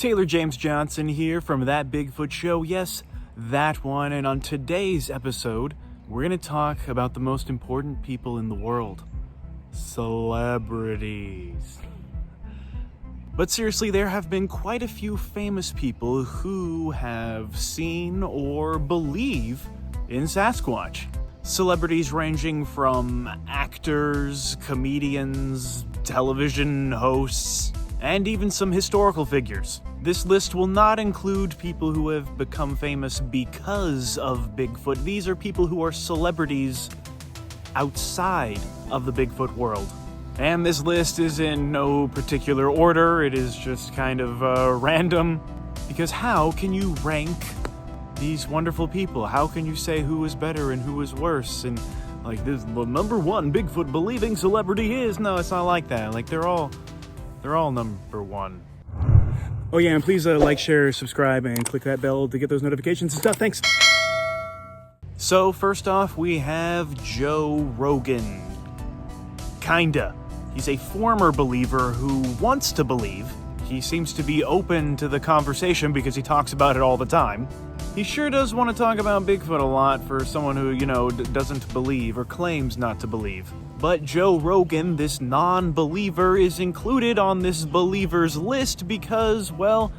Taylor James Johnson here from That Bigfoot Show. Yes, that one. And on today's episode, we're going to talk about the most important people in the world. Celebrities. But seriously, there have been quite a few famous people who have seen or believe in Sasquatch. Celebrities ranging from actors, comedians, television hosts, and even some historical figures. This list will not include people who have become famous because of Bigfoot. These are people who are celebrities outside of the Bigfoot world. And this list is in no particular order, it is just kind of random. Because how can you rank these wonderful people? How can you say who is better and who is worse? And like this, the number one Bigfoot believing celebrity is... No, it's not like that. Like they're all number one. Oh yeah, and please like, share, subscribe, and click that bell to get those notifications and stuff. Thanks. So first off, we have Joe Rogan. Kinda. He's a former believer who wants to believe. He seems to be open to the conversation because he talks about it all the time. He sure does want to talk about Bigfoot a lot for someone who, doesn't believe or claims not to believe. But Joe Rogan, this non-believer, is included on this believers list because, well,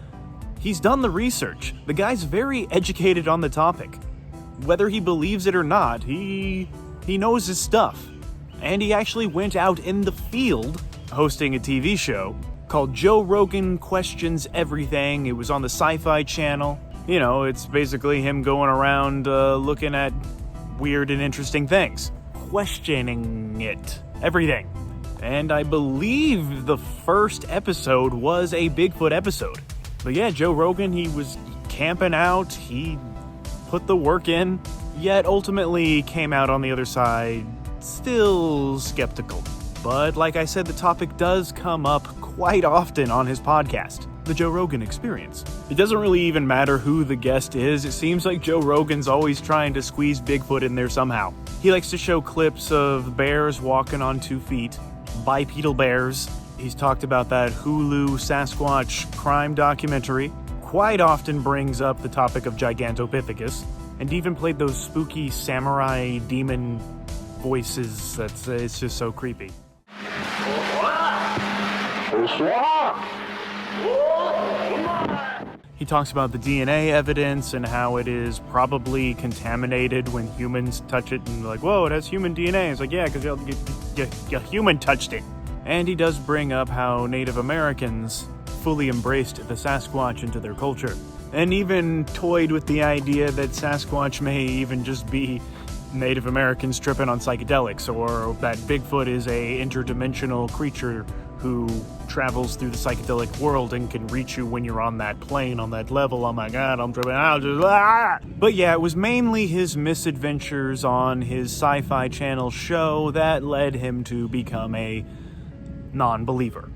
he's done the research. The guy's very educated on the topic. Whether he believes it or not, he knows his stuff. And he actually went out in the field hosting a TV show called Joe Rogan Questions Everything. It was on the Sci-Fi Channel. It's basically him going around looking at weird and interesting things. Questioning it. Everything. And I believe the first episode was a Bigfoot episode. But yeah, Joe Rogan, he was camping out. He put the work in. Yet ultimately came out on the other side still skeptical. But like I said, the topic does come up quite often on his podcast, The Joe Rogan Experience. It doesn't really even matter who the guest is. It seems like Joe Rogan's always trying to squeeze Bigfoot in there somehow. He likes to show clips of bears walking on 2 feet, bipedal bears. He's talked about that Hulu Sasquatch crime documentary. Quite often brings up the topic of Gigantopithecus, and even played those spooky samurai demon voices. It's just so creepy. He talks about the DNA evidence and how it is probably contaminated when humans touch it, and like, whoa, it has human DNA. It's like, yeah, because your human touched it. And he does bring up how Native Americans fully embraced the Sasquatch into their culture, and even toyed with the idea that Sasquatch may even just be Native Americans tripping on psychedelics, or that Bigfoot is a interdimensional creature who travels through the psychedelic world and can reach you when you're on that plane, on that level. Oh my god, I'm tripping out. But yeah, it was mainly his misadventures on his Sci-Fi Channel show that led him to become a non-believer.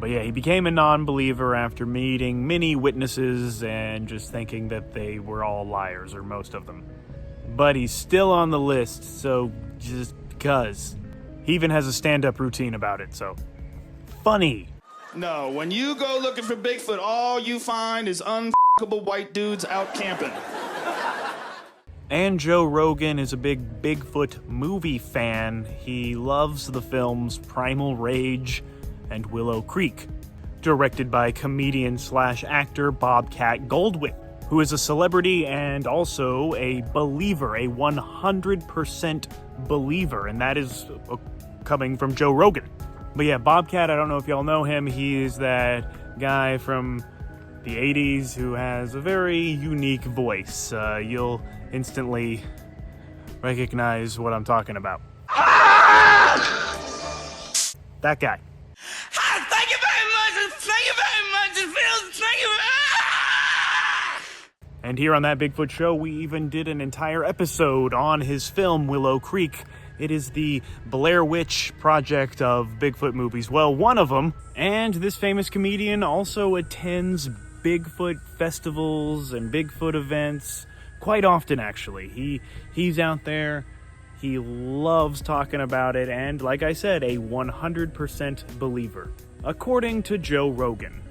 But yeah, he became a non-believer after meeting many witnesses and just thinking that they were all liars, or most of them. But he's still on the list, so just because. He even has a stand-up routine about it, so funny. No, when you go looking for Bigfoot, all you find is unfuckable white dudes out camping. And Joe Rogan is a big Bigfoot movie fan. He loves the films Primal Rage and Willow Creek, directed by comedian/actor Bobcat Goldthwait, who is a celebrity and also a believer, a 100% believer, and that is coming from Joe Rogan. But yeah, Bobcat, I don't know if y'all know him. He is that guy from the 80s who has a very unique voice. You'll instantly recognize what I'm talking about. That guy. Thank you very much. Thank you very much. It feels. Thank you. And here on That Bigfoot Show, we even did an entire episode on his film Willow Creek. It is the Blair Witch Project of Bigfoot movies. Well, one of them. And this famous comedian also attends Bigfoot festivals and Bigfoot events quite often, actually. He's out there. He loves talking about it. And like I said, a 100% believer. According to Joe Rogan.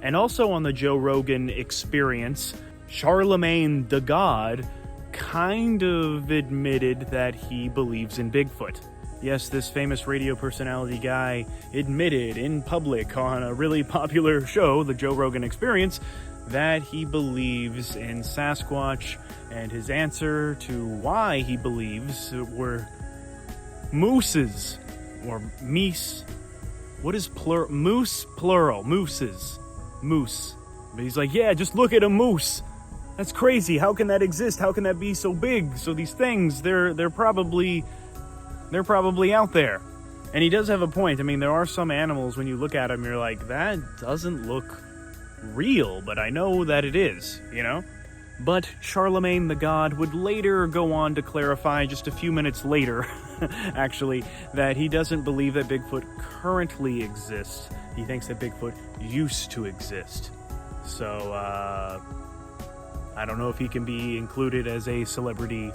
And also on the Joe Rogan Experience, Charlemagne the God kind of admitted that he believes in Bigfoot. Yes, this famous radio personality guy admitted in public on a really popular show, the Joe Rogan Experience, that he believes in Sasquatch, and his answer to why he believes were mooses, or meese. What is moose plural? Mooses. Moose. But he's like, yeah, just look at a moose. That's crazy. How can that exist? How can that be so big? So these things, they're probably out there. And he does have a point. I mean, there are some animals, when you look at them, you're like, that doesn't look real, but I know that it is, you know? But Charlemagne the God would later go on to clarify, just a few minutes later, actually, that he doesn't believe that Bigfoot currently exists. He thinks that Bigfoot used to exist. So, I don't know if he can be included as a celebrity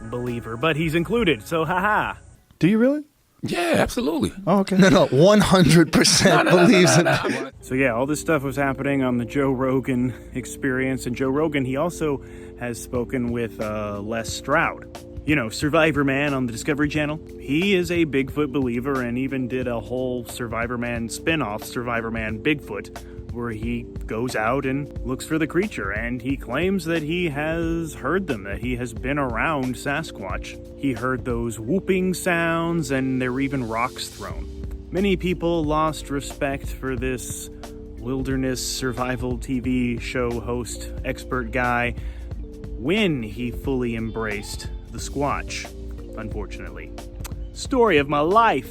believer, but he's included, so haha. Do you really? Yeah, absolutely. Oh, okay. No, 100% believes in. So yeah, all this stuff was happening on the Joe Rogan Experience, and Joe Rogan, he also has spoken with Les Stroud. You know, Survivor Man on the Discovery Channel. He is a Bigfoot believer and even did a whole Survivor Man spin-off, Survivor Man Bigfoot, where he goes out and looks for the creature, and he claims that he has heard them, that he has been around Sasquatch. He heard those whooping sounds, and there were even rocks thrown. Many people lost respect for this wilderness survival TV show host, expert guy, when he fully embraced the Squatch, unfortunately. Story of my life.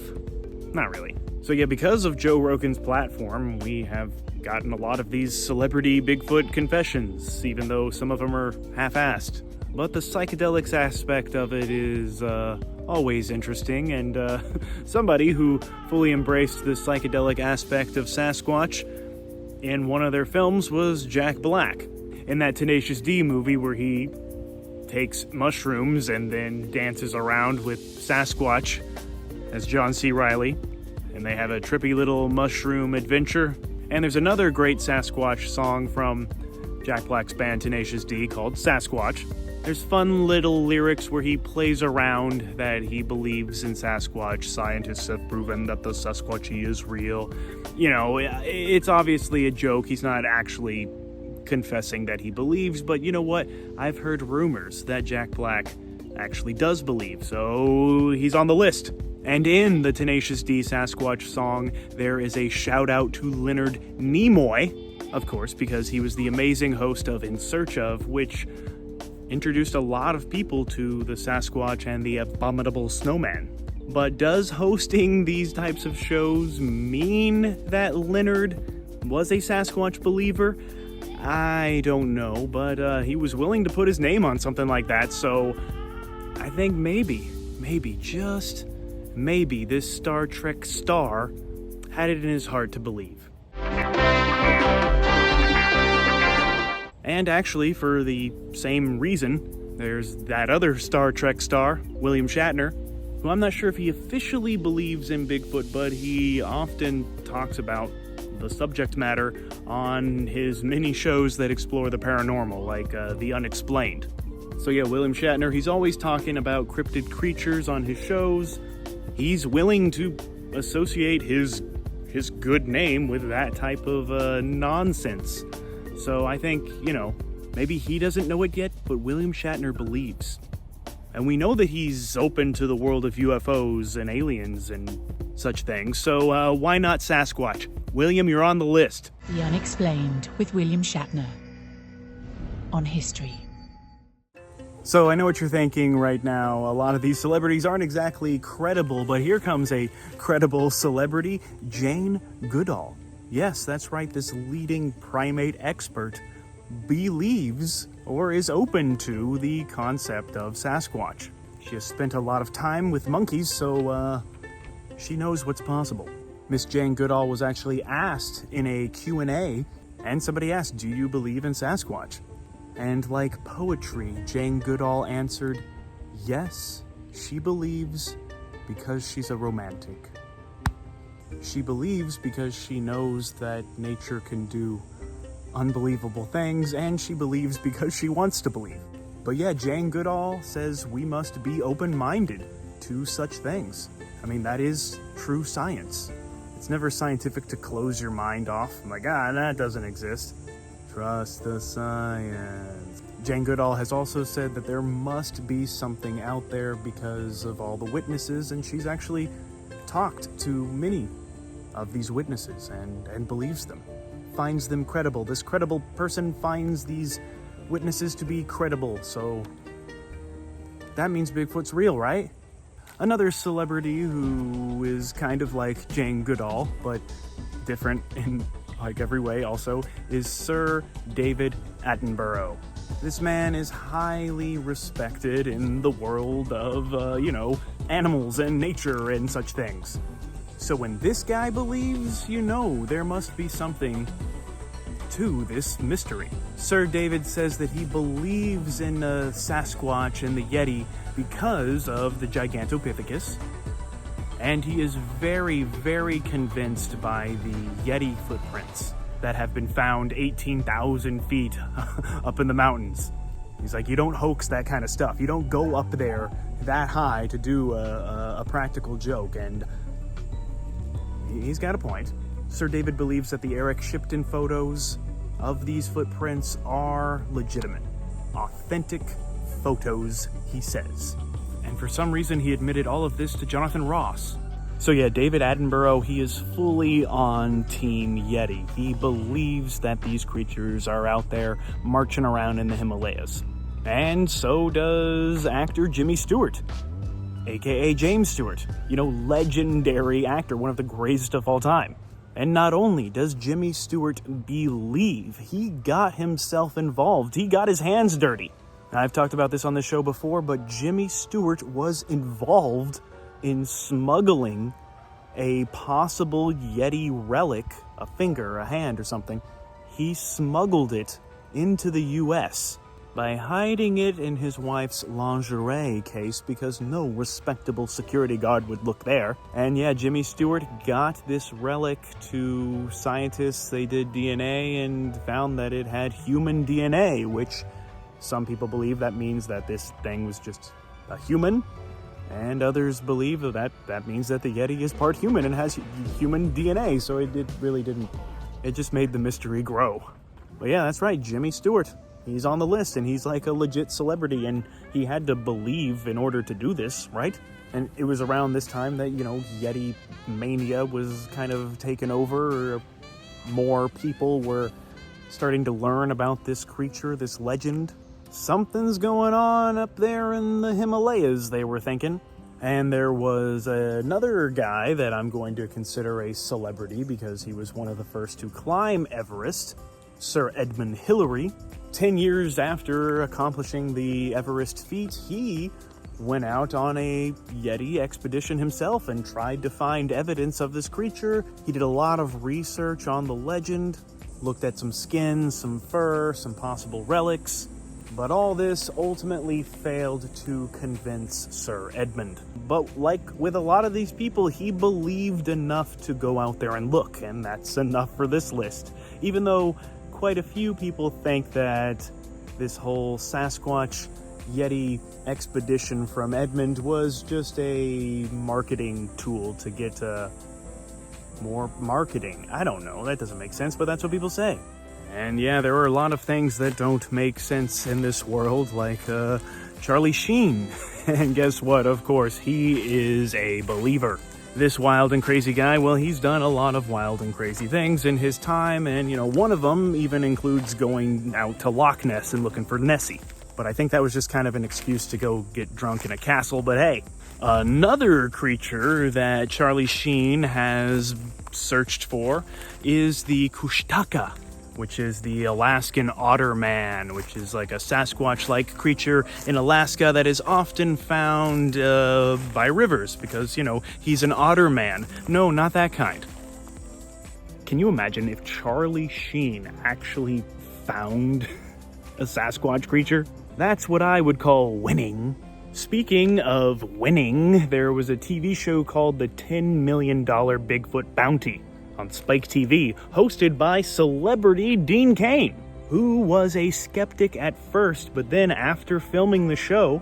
Not really. So yeah, because of Joe Rogan's platform, we have gotten a lot of these celebrity Bigfoot confessions, even though some of them are half-assed. But the psychedelics aspect of it is always interesting, and somebody who fully embraced the psychedelic aspect of Sasquatch in one of their films was Jack Black, in that Tenacious D movie where he takes mushrooms and then dances around with Sasquatch as John C. Reilly, and they have a trippy little mushroom adventure. And there's another great Sasquatch song from Jack Black's band Tenacious D called Sasquatch. There's fun little lyrics where he plays around that he believes in Sasquatch. Scientists have proven that the Sasquatchy is real. You know, it's obviously a joke. He's not actually confessing that he believes, but you know what? I've heard rumors that Jack Black actually does believe, so he's on the list. And in the Tenacious D Sasquatch song, there is a shout out to Leonard Nimoy, of course, because he was the amazing host of In Search Of, which introduced a lot of people to the Sasquatch and the abominable snowman. But does hosting these types of shows mean that Leonard was a Sasquatch believer? I don't know, but he was willing to put his name on something like that, so I think maybe, just maybe this Star Trek star had it in his heart to believe. And actually, for the same reason, there's that other Star Trek star, William Shatner, who I'm not sure if he officially believes in Bigfoot, but he often talks about the subject matter on his many shows that explore the paranormal, like The Unexplained. So yeah, William Shatner, he's always talking about cryptid creatures on his shows. He's willing to associate his good name with that type of nonsense. So I think, maybe he doesn't know it yet, but William Shatner believes. And we know that he's open to the world of UFOs and aliens and such things, so why not Sasquatch? William, you're on the list. The Unexplained with William Shatner on History. So I know what you're thinking right now. A lot of these celebrities aren't exactly credible, but here comes a credible celebrity, Jane Goodall. Yes, that's right, this leading primate expert believes or is open to the concept of Sasquatch. She has spent a lot of time with monkeys, so she knows what's possible. Miss Jane Goodall was actually asked in a Q&A, and somebody asked, do you believe in Sasquatch? And like poetry, Jane Goodall answered, yes, she believes because she's a romantic. She believes because she knows that nature can do unbelievable things, and she believes because she wants to believe. But yeah, Jane Goodall says we must be open-minded to such things. I mean, that is true science. It's never scientific to close your mind off. I'm like, that doesn't exist. Trust the science. Jane Goodall has also said that there must be something out there because of all the witnesses, and she's actually talked to many of these witnesses and believes them, finds them credible. This credible person finds these witnesses to be credible, so that means Bigfoot's real, right? Another celebrity who is kind of like Jane Goodall, but different in like every way also, is Sir David Attenborough. This man is highly respected in the world of, animals and nature and such things. So when this guy believes, there must be something to this mystery. Sir David says that he believes in the Sasquatch and the Yeti because of the Gigantopithecus, and he is very, very convinced by the Yeti footprints that have been found 18,000 feet up in the mountains. He's like, you don't hoax that kind of stuff. You don't go up there that high to do a practical joke, and he's got a point. Sir David believes that the Eric Shipton photos of these footprints are legitimate, authentic photos, he says. And for some reason, he admitted all of this to Jonathan Ross. So yeah, David Attenborough, he is fully on Team Yeti. He believes that these creatures are out there marching around in the Himalayas. And so does actor Jimmy Stewart, aka James Stewart. Legendary actor, one of the greatest of all time. And not only does Jimmy Stewart believe, he got himself involved. He got his hands dirty. Now, I've talked about this on the show before, but Jimmy Stewart was involved in smuggling a possible Yeti relic, a finger, a hand, or something. He smuggled it into the U.S. by hiding it in his wife's lingerie case because no respectable security guard would look there. And yeah, Jimmy Stewart got this relic to scientists. They did DNA and found that it had human DNA, which some people believe that means that this thing was just a human. And others believe that means that the Yeti is part human and has human DNA. So it really didn't. It just made the mystery grow. But yeah, that's right, Jimmy Stewart. He's on the list, and he's like a legit celebrity, and he had to believe in order to do this, right? And it was around this time that, Yeti mania was kind of taken over. More people were starting to learn about this creature, this legend. Something's going on up there in the Himalayas, they were thinking. And there was another guy that I'm going to consider a celebrity because he was one of the first to climb Everest, Sir Edmund Hillary. 10 years after accomplishing the Everest feat, he went out on a Yeti expedition himself and tried to find evidence of this creature. He did a lot of research on the legend, looked at some skins, some fur, some possible relics. But all this ultimately failed to convince Sir Edmund. But like with a lot of these people, he believed enough to go out there and look, and that's enough for this list. Even though quite a few people think that this whole Sasquatch Yeti expedition from Edmund was just a marketing tool to get more marketing. I don't know, that doesn't make sense, but that's what people say. And yeah, there are a lot of things that don't make sense in this world, like Charlie Sheen. And guess what? Of course, he is a believer. This wild and crazy guy, well, he's done a lot of wild and crazy things in his time, and, one of them even includes going out to Loch Ness and looking for Nessie. But I think that was just kind of an excuse to go get drunk in a castle, but hey. Another creature that Charlie Sheen has searched for is the Kushtaka, which is the Alaskan otter man, which is like a Sasquatch-like creature in Alaska that is often found by rivers because, he's an otter man. No, not that kind. Can you imagine if Charlie Sheen actually found a Sasquatch creature? That's what I would call winning. Speaking of winning, there was a TV show called The $10 Million Bigfoot Bounty on Spike TV, hosted by celebrity Dean Kane, who was a skeptic at first, but then after filming the show,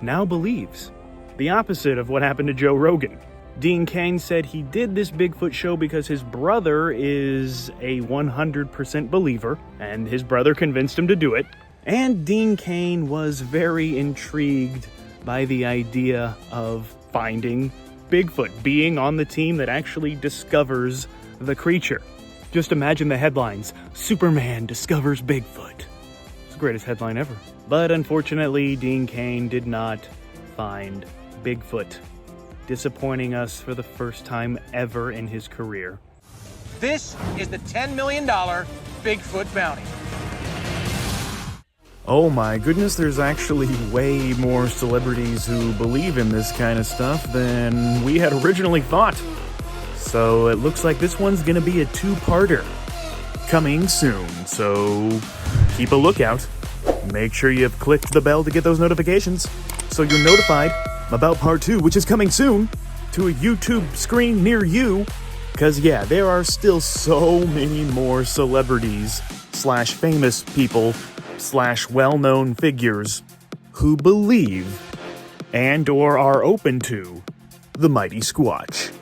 now believes. The opposite of what happened to Joe Rogan. Dean Kane said he did this Bigfoot show because his brother is a 100% believer, and his brother convinced him to do it. And Dean Kane was very intrigued by the idea of finding Bigfoot, being on the team that actually discovers the creature. Just imagine the headlines, Superman discovers Bigfoot. It's the greatest headline ever. But unfortunately, Dean Kane did not find Bigfoot, disappointing us for the first time ever in his career. This is the $10 million Bigfoot bounty. Oh my goodness, there's actually way more celebrities who believe in this kind of stuff than we had originally thought. So it looks like this one's gonna be a two-parter. Coming soon, so keep a lookout. Make sure you've clicked the bell to get those notifications, so you're notified about part 2, which is coming soon, to a YouTube screen near you. Cause yeah, there are still so many more celebrities / famous people / well-known figures who believe and or are open to the mighty Squatch.